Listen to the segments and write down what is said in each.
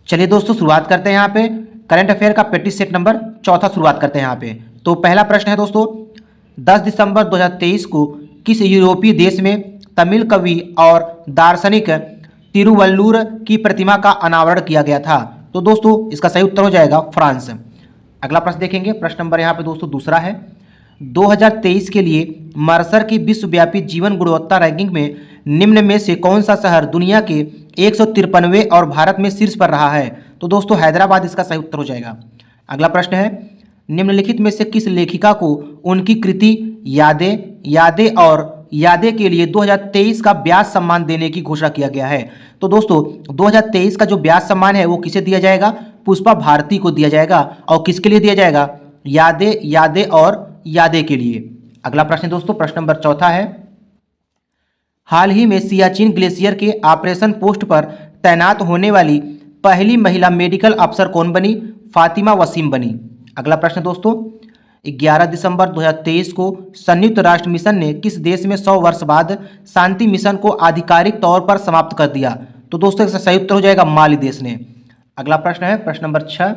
चलिए दोस्तों शुरुआत करते हैं यहाँ पे करंट अफेयर का प्रैक्टिस सेट नंबर चौथा शुरुआत करते हैं यहाँ पे। तो पहला प्रश्न है दोस्तों, 10 दिसंबर 2023 को किस यूरोपीय देश में तमिल कवि और दार्शनिक तिरुवल्लुर की प्रतिमा का अनावरण किया गया था? तो दोस्तों इसका सही उत्तर हो जाएगा फ्रांस। अगला प्रश्न देखेंगे, प्रश्न नंबर यहाँ पे दोस्तों दूसरा है, 2023 के लिए मर्सर की विश्वव्यापी जीवन गुणवत्ता रैंकिंग में निम्न में से कौन सा शहर दुनिया के 153वें और भारत में शीर्ष पर रहा है? तो दोस्तों हैदराबाद इसका सही उत्तर हो जाएगा। अगला प्रश्न है, निम्नलिखित में से किस लेखिका को उनकी कृति यादें और यादें के लिए 2023 का व्यास सम्मान देने की घोषणा किया गया है? तो दोस्तों 2023 का जो व्यास सम्मान है वो किसे दिया जाएगा? पुष्पा भारती को दिया जाएगा। और किसके लिए दिया जाएगा? यादें और यादें के लिए। अगला प्रश्न दोस्तों, प्रश्न नंबर चौथा है, हाल ही में सियाचिन ग्लेशियर के ऑपरेशन पोस्ट पर तैनात होने वाली पहली महिला मेडिकल अफसर कौन बनी? फातिमा वसीम बनी। अगला प्रश्न दोस्तों, 11 दिसंबर 2023 को संयुक्त राष्ट्र मिशन ने किस देश में 100 वर्ष बाद शांति मिशन को आधिकारिक तौर पर समाप्त कर दिया? तो दोस्तों इसका सही उत्तर हो जाएगा माली देश ने। अगला प्रश्न है, प्रश्न नंबर 6,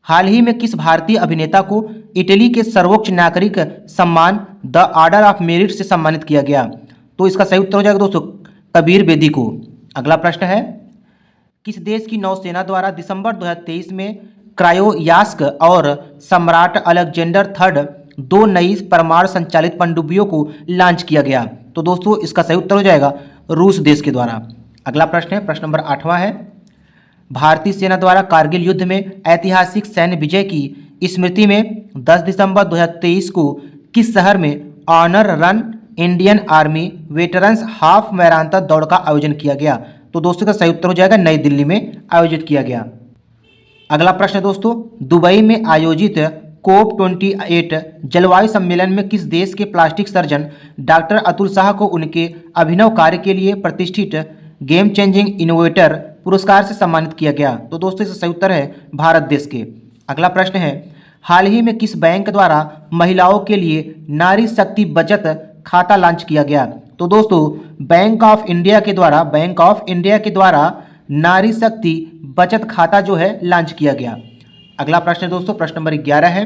हाल ही में किस भारतीय अभिनेता को इटली के सर्वोच्च नागरिक सम्मान द ऑर्डर ऑफ मेरिट से सम्मानित किया गया? तो इसका सही उत्तर हो जाएगा दोस्तों कबीर बेदी को। अगला प्रश्न है, किस देश की नौसेना द्वारा दिसंबर 2023 में क्रायोयास्क और सम्राट अलेक्जेंडर थर्ड 2 नई परमाणु संचालित पनडुब्बियों को लॉन्च किया गया? तो दोस्तों इसका सही उत्तर हो जाएगा रूस देश के द्वारा। अगला प्रश्न है, प्रश्न नंबर 8वां है, भारतीय सेना द्वारा कारगिल युद्ध में ऐतिहासिक सैन्य विजय की स्मृति में 10 दिसंबर 2023 को किस शहर में Honour Run Indian Army Veterans Half Marathon दौड़ का आयोजन किया गया? तो दोस्तों का सही उत्तर हो जाएगा नई दिल्ली में आयोजित किया गया। अगला प्रश्न दोस्तों, दुबई में आयोजित COP28 जलवायु सम्मेलन में किस देश के plastic surgeon doctor Atul Shah को उनके अभिनव कार्य के लिए प्रतिष्ठित गेम चेंजिंग इनोवेटर पुरस्कार से सम्मानित किया गया? तो दोस्तों इसका सही उत्तर है भारत देश के। अगला प्रश्न है, हाल ही में किस बैंक द्वारा महिलाओं के लिए नारी शक्ति बचत खाता लॉन्च किया गया? तो दोस्तों बैंक ऑफ इंडिया के द्वारा नारी शक्ति बचत खाता जो है लॉन्च किया गया। अगला प्रश्न दोस्तों, प्रश्न नंबर 11 है,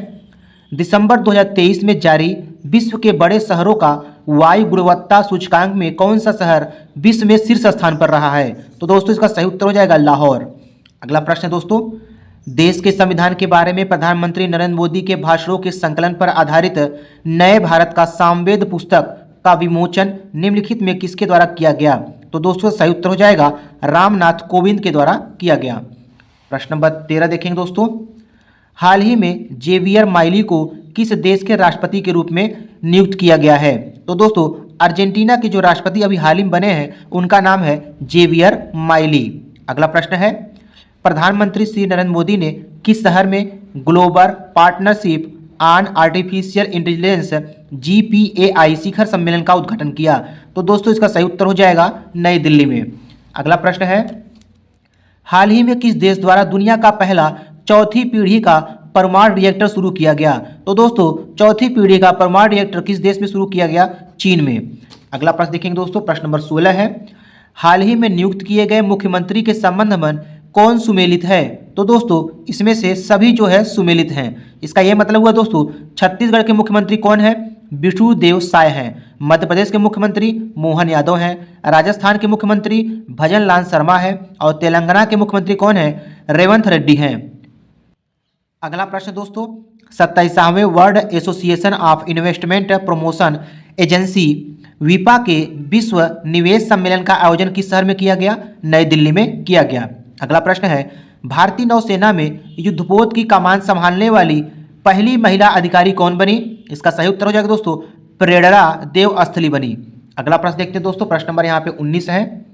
दिसंबर 2023 में जारी विश्व के बड़े शहरों का वायु गुणवत्ता सूचकांक में कौन सा शहर विश्व में शीर्ष स्थान पर रहा है? तो दोस्तों इसका सही उत्तर हो जाएगा लाहौर। अगला प्रश्न दोस्तों, देश के संविधान के बारे में प्रधानमंत्री नरेंद्र मोदी के भाषणों के संकलन पर आधारित नए भारत का सामवेद पुस्तक का विमोचन निम्नलिखित में किसके द्वारा किया गया? तो दोस्तों सही उत्तर हो जाएगा रामनाथ कोविंद के द्वारा किया गया। प्रश्न नंबर 13 देखेंगे दोस्तों, हाल ही में जेवियर माइली को किस देश के राष्ट्रपति के रूप में नियुक्त किया गया है? तो दोस्तों अर्जेंटीना के जो राष्ट्रपति अभी हाल ही में बने हैं उनका नाम है जेवियर माइली। अगला प्रश्न है, प्रधानमंत्री श्री नरेंद्र मोदी ने किस शहर में global partnership on artificial intelligence GPAI शिखर सम्मेलन का उद्घाटन किया? तो दोस्तों इसका सही उत्तर हो जाएगा नई दिल्ली में। अगला प्रश्न है, हाल ही में किस देश द्वारा दुनिया का पहला चौथी पीढ़ी का परमाणु रिएक्टर शुरू किया गया? तो दोस्तों चौथी पीढ़ी का परमाणु रिएक्टर किस देश में शुरू किया गया? चीन में। अगला प्रश्न देखेंगे दोस्तों, प्रश्न नंबर 16 है, हाल ही में नियुक्त किए गए मुख्यमंत्री के संबंध में कौन सुमेलित है? तो दोस्तों इसमें से सभी जो है सुमेलित हैं। इसका यह मतलब हुआ दोस्तों छत्तीसगढ़ के मुख्यमंत्री कौन है? विष्णुदेव साय हैं। मध्य प्रदेश के मुख्यमंत्री मोहन यादव हैं। राजस्थान के मुख्यमंत्री भजन लाल शर्मा है। और तेलंगाना के मुख्यमंत्री कौन है? रेवंत रेड्डी हैं। अगला प्रश्न दोस्तों, 27वें World Association of Investment Promotion Agency विपा के विश्व निवेश सम्मेलन का आयोजन किस शहर में किया गया? नई दिल्ली में किया गया। अगला प्रश्न है, भारतीय नौसेना में युद्धपोत की कमान संभालने वाली पहली महिला अधिकारी कौन बनी? इसका सही उत्तर हो जाएगा दोस्तों प्रेरणा देवस्थली बनी। अगला प्रश्न देखते हैं दोस्तों, प्रश्न नंबर यहाँ पे 19 है,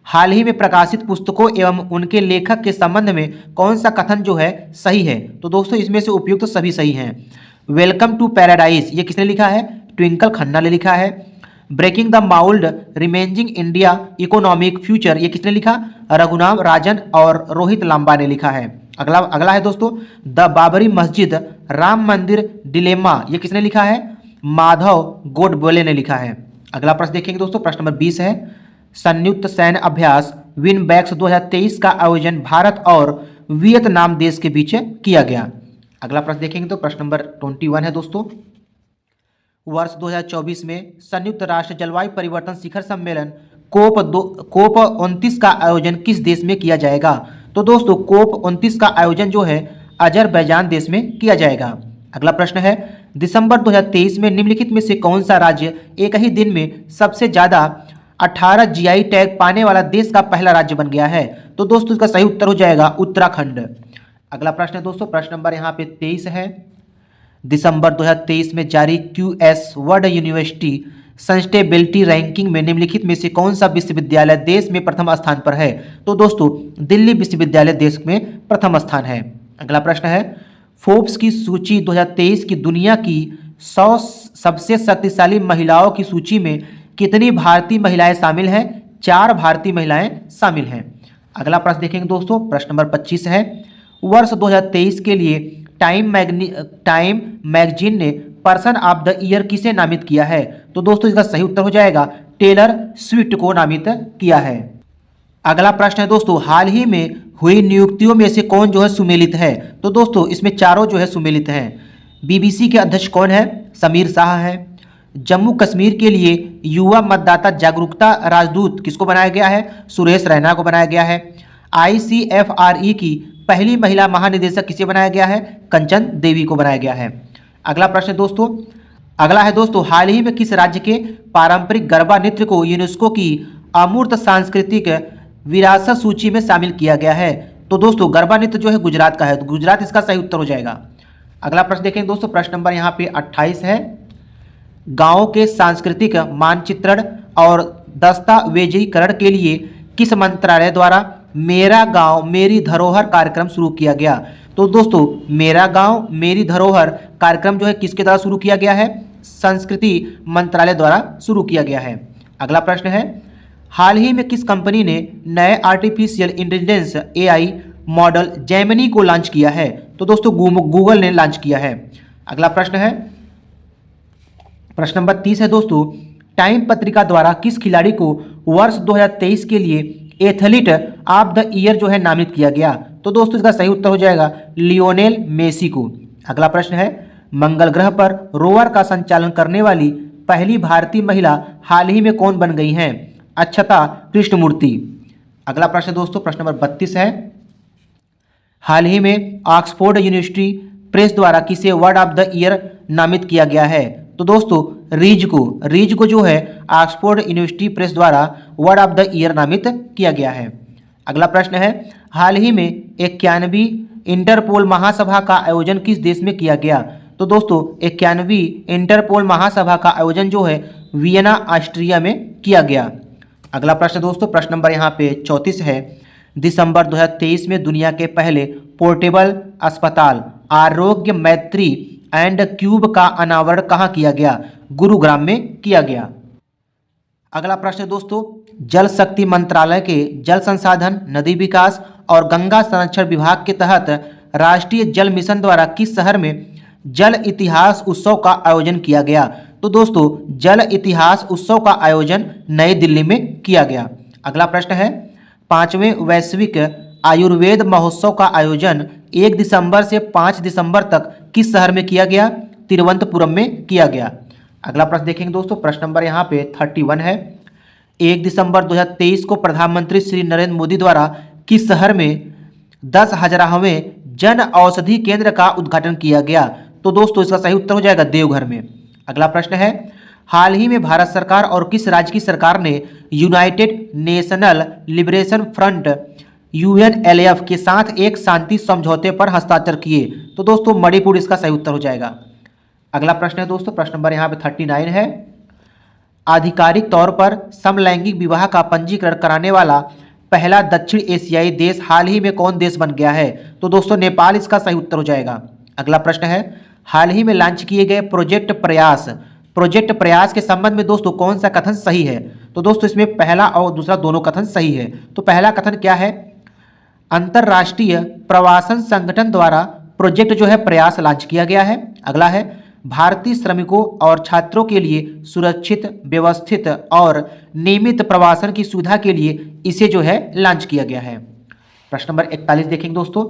हाल ही में प्रकाशित पुस्तकों एवं उनके लेखक के संबंध में कौन सा कथन जो है सही है? तो दोस्तों इसमें से उपयुक्त तो सभी सही हैं। वेलकम टू पैराडाइज ये किसने लिखा है? ट्विंकल खन्ना ने लिखा है। Breaking the mould reimagining India economic future ये किसने लिखा? रघुनाम राजन और रोहित लांबा ने लिखा है। अगला है दोस्तों द बाबरी मस्जिद राम मंदिर डिलेमा ये किसने लिखा है? माधव गोडबोले ने लिखा है। अगला प्रश्न देखेंगे दोस्तों, प्रश्न नंबर 20 है, संयुक्त सैन्य अभ्यास विनबैक्स 2023 का आयोजन भारत और वियतनाम देश के बीच किया गया? अगला प्रश्न देखेंगे तो प्रश्न नंबर 21 है दोस्तों। वर्ष 2024 में संयुक्त राष्ट्र जलवायु परिवर्तन शिखर सम्मेलन कोप 29 का आयोजन किस देश में किया जाएगा? तो दोस्तों कोप 29 का आयोजन जो है अजरबैजान देश में किया जाएगा। अगला प्रश्न है, दिसंबर 2023 में निम्नलिखित में से कौन सा राज्य एक ही दिन में सबसे ज्यादा 18 जीआई टैग पाने वाला देश का पहला राज्य बन गया है? तो दोस्तों इसका सही उत्तर हो जाएगा उत्तराखंड। अगला प्रश्न है दोस्तों, प्रश्न नंबर यहाँ पे 23 है। दिसंबर 2023 में जारी QS world university sustainability ranking में निम्नलिखित में से कौन सा विश्वविद्यालय देश में प्रथम स्थान पर है? तो दोस्तों दिल्ली विश्वविद्यालय देश में प्रथम स्थान है। अगला प्रश्न है, फोर्ब्स की सूची 2023 की दुनिया की 100 सबसे शक्तिशाली महिलाओं की सूची में कितनी भारतीय महिलाएं शामिल हैं? 4 भारतीय महिलाएं शामिल हैं। अगला प्रश्न देखेंगे दोस्तों, प्रश्न नंबर 25 है। वर्ष 2023 के लिए टाइम मैगजीन ने पर्सन ऑफ द ईयर किसे नामित किया है? तो दोस्तों इसका सही उत्तर हो जाएगा टेलर स्विफ्ट को नामित किया है। अगला प्रश्न है दोस्तों, हाल ही में हुई नियुक्तियों में से कौन जो है सुमेलित है? तो दोस्तों इसमें चारों जो है सुमेलित हैं। बीबीसी के अध्यक्ष कौन है? समीर शाह है। जम्मू कश्मीर के लिए युवा मतदाता जागरूकता राजदूत किसको बनाया गया है? सुरेश रैना को बनाया गया है। ICFRE की पहली महिला महानिदेशक किसे बनाया गया है? कंचन देवी को बनाया गया है। अगला प्रश्न दोस्तों, अगला है दोस्तों, हाल ही में किस राज्य के पारंपरिक गरबा नृत्य को यूनेस्को की अमूर्त सांस्कृतिक विरासत सूची में शामिल किया गया है? तो दोस्तों गरबा नृत्य जो है गुजरात का है, तो गुजरात इसका सही उत्तर हो जाएगा। अगला प्रश्न देखेंगे दोस्तों, प्रश्न नंबर यहाँ पे 28 है। गाँव के सांस्कृतिक मानचित्रण और दस्तावेजीकरण के लिए किस मंत्रालय द्वारा मेरा गांव मेरी धरोहर कार्यक्रम शुरू किया गया? तो दोस्तों मेरा गांव मेरी धरोहर कार्यक्रम जो है किसके द्वारा शुरू किया गया है? संस्कृति मंत्रालय द्वारा शुरू किया गया है। अगला प्रश्न है, हाल ही में किस कंपनी ने नए artificial intelligence AI model Gemini को लॉन्च किया है? तो दोस्तों गूगल ने लॉन्च किया है। अगला प्रश्न है, प्रश्न नंबर 30 है दोस्तों, टाइम पत्रिका द्वारा किस खिलाड़ी को वर्ष 2023 के लिए एथलीट ऑफ द ईयर जो है नामित किया गया? तो दोस्तों इसका सही उत्तर हो जाएगा लियोनेल मेसी को। अगला प्रश्न है, मंगल ग्रह पर रोवर का संचालन करने वाली पहली भारतीय महिला हाल ही में कौन बन गई हैं? अक्षता कृष्णमूर्ति। अगला प्रश्न दोस्तों, प्रश्न नंबर 32 है। हाल ही में ऑक्सफोर्ड यूनिवर्सिटी प्रेस द्वारा किसे वर्ड ऑफ द ईयर नामित किया गया है? तो दोस्तों रीज को जो है ऑक्सफोर्ड यूनिवर्सिटी प्रेस द्वारा वर्ड ऑफ द ईयर नामित किया गया है। अगला प्रश्न है, हाल ही में 91वीं इंटरपोल महासभा का आयोजन किस देश में किया गया? तो दोस्तों 91वीं इंटरपोल महासभा का आयोजन जो है वियना ऑस्ट्रिया में किया गया। अगला प्रश्न दोस्तों, प्रश्न नंबर यहाँ पे 34 है। दिसंबर 2023 में दुनिया के पहले पोर्टेबल अस्पताल आरोग्य मैत्री एंड क्यूब का अनावरण कहाँ किया गया? गुरुग्राम में किया गया। अगला प्रश्न दोस्तों, जल शक्ति मंत्रालय के जल संसाधन, नदी विकास और गंगा संरक्षण विभाग के तहत राष्ट्रीय जल मिशन द्वारा किस शहर में जल इतिहास उत्सव का आयोजन किया गया? तो दोस्तों जल इतिहास उत्सव का आयोजन नई दिल्ली में किया गया। अगला प्रश्न है, 5वें वैश्विक आयुर्वेद महोत्सव का आयोजन 1 दिसंबर से 5 दिसंबर तक किस शहर में किया गया? तिरुवनंतपुरम में किया गया। अगला प्रश्न देखेंगे दोस्तों, प्रश्न नंबर यहाँ पे 31 है। 1 दिसंबर 2023 को प्रधानमंत्री श्री नरेंद्र मोदी द्वारा किस शहर में 10,000वें जन औषधि केंद्र का उद्घाटन किया गया? तो दोस्तों इसका सही उत्तर हो जाएगा देवघर में। अगला प्रश्न है, हाल ही में भारत सरकार और किस राज्य की सरकार ने United national liberation front UNLF के साथ एक शांति समझौते पर हस्ताक्षर किए? तो दोस्तों मणिपुर इसका सही उत्तर हो जाएगा। अगला प्रश्न है दोस्तों, प्रश्न नंबर यहाँ पे 39 है। आधिकारिक तौर पर समलैंगिक विवाह का पंजीकरण कराने वाला पहला दक्षिण एशियाई देश हाल ही में कौन देश बन गया है? तो दोस्तों नेपाल इसका सही उत्तर हो जाएगा। अगला प्रश्न है, हाल ही में लॉन्च किए गए प्रोजेक्ट प्रयास के संबंध में दोस्तों कौन सा कथन सही है? तो दोस्तों इसमें पहला और दूसरा दोनों कथन सही है। तो पहला कथन क्या है? अंतर्राष्ट्रीय प्रवासन संगठन द्वारा प्रोजेक्ट जो है प्रयास लॉन्च किया गया है। अगला है, भारतीय श्रमिकों और छात्रों के लिए सुरक्षित, व्यवस्थित और नियमित प्रवासन की सुविधा के लिए इसे जो है लॉन्च किया गया है। प्रश्न नंबर 41 देखेंगे दोस्तों,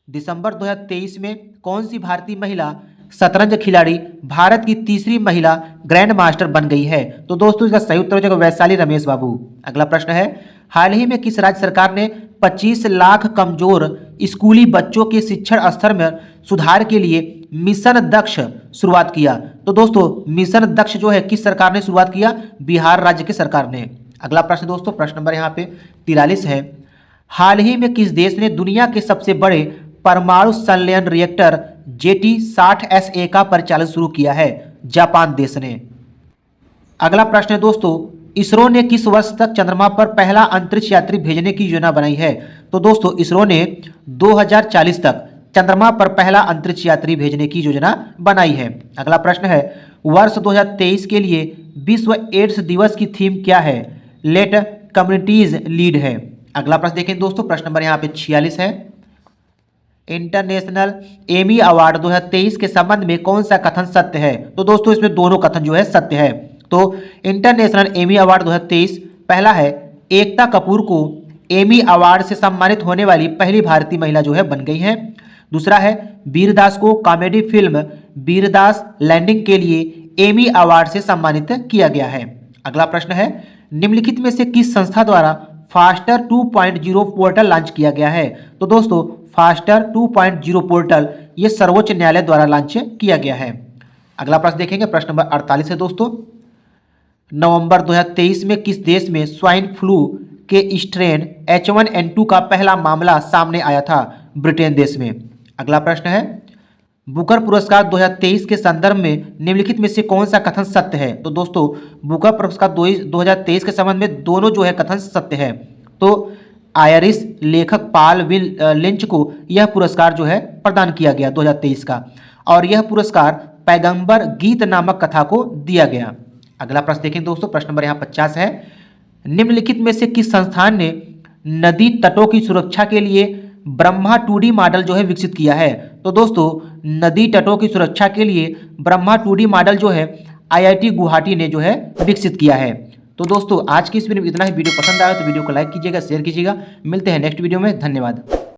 दिसंबर 2023 में कौन सी भारतीय महिला शतरंज खिलाड़ी भारत की तीसरी महिला ग्रैंड मास्टर बन गई है? तो दोस्तों इसका सही उत्तर हो जाएगा वैशाली रमेश बाबू। अगला प्रश्न है, हाल ही में किस राज्य सरकार ने 25 लाख कमजोर स्कूली बच्चों के शिक्षण स्तर में सुधार के लिए मिशन दक्ष शुरुआत किया? तो दोस्तों मिशन दक्ष जो है किस सरकार ने शुरुआत किया? बिहार राज्य की सरकार ने। अगला प्रश्न दोस्तों, प्रश्न नंबर यहाँ पे 43 है, हाल ही में किस देश ने दुनिया के सबसे बड़े परमाणु संलयन रिएक्टर JT-60SA का परिचालन शुरू किया है? जापान देश ने। अगला प्रश्न है दोस्तों, इसरो ने किस वर्ष तक चंद्रमा पर पहला अंतरिक्ष यात्री भेजने की योजना बनाई है? तो दोस्तों इसरो ने 2040 तक चंद्रमा पर पहला अंतरिक्ष यात्री भेजने की योजना बनाई है। अगला प्रश्न है, वर्ष 2023 के लिए विश्व एड्स दिवस की थीम क्या है? लेट कम्युनिटीज लीड है। अगला प्रश्न देखें दोस्तों, प्रश्न नंबर यहाँ पे 46 है, इंटरनेशनल एमी अवार्ड 2023 के संबंध में कौन सा कथन सत्य है? तो दोस्तों इसमें दोनों कथन जो है सत्य है। तो इंटरनेशनल एमी अवार्ड 2023 पहला है, एकता कपूर को एमी अवार्ड से सम्मानित होने वाली पहली भारतीय महिला जो है बन गई है। दूसरा है, वीरदास को कॉमेडी फिल्म वीरदास लैंडिंग के लिए एमी अवार्ड से सम्मानित किया गया है। अगला प्रश्न है, निम्नलिखित में से किस संस्था द्वारा फास्टर 2.0 पोर्टल लॉन्च किया गया है? तो दोस्तों फास्टर 2.0 पोर्टल ये सर्वोच्च न्यायालय द्वारा लॉन्च किया गया है। अगला प्रश्न देखेंगे, प्रश्न नंबर 48 है दोस्तों, नवंबर 2023 में किस देश में स्वाइन फ्लू के स्ट्रेन H1N2 का पहला मामला सामने आया था? ब्रिटेन देश में। अगला प्रश्न है, बुकर पुरस्कार 2023 के संदर्भ में निम्नलिखित में से कौन सा कथन सत्य है? तो दोस्तों बुकर पुरस्कार 2023 के संबंध में दोनों जो है कथन सत्य है। तो आयरिश लेखक पाल लिंच को यह पुरस्कार जो है प्रदान किया गया 2023 का, और यह पुरस्कार पैगंबर गीत नामक कथा को दिया गया। अगला प्रश्न देखें दोस्तों, प्रश्न नंबर यहाँ 50 है, निम्नलिखित में से किस संस्थान ने नदी तटों की सुरक्षा के लिए ब्रह्मा 2D मॉडल जो है विकसित किया है? तो दोस्तों नदी तटों की सुरक्षा के लिए ब्रह्मा 2D मॉडल जो है IIT गुवाहाटी ने जो है विकसित किया है। तो दोस्तों आज की इस वीडियो में इतना ही। वीडियो पसंद आया तो वीडियो को लाइक कीजिएगा, शेयर कीजिएगा। मिलते हैं नेक्स्ट वीडियो में, धन्यवाद।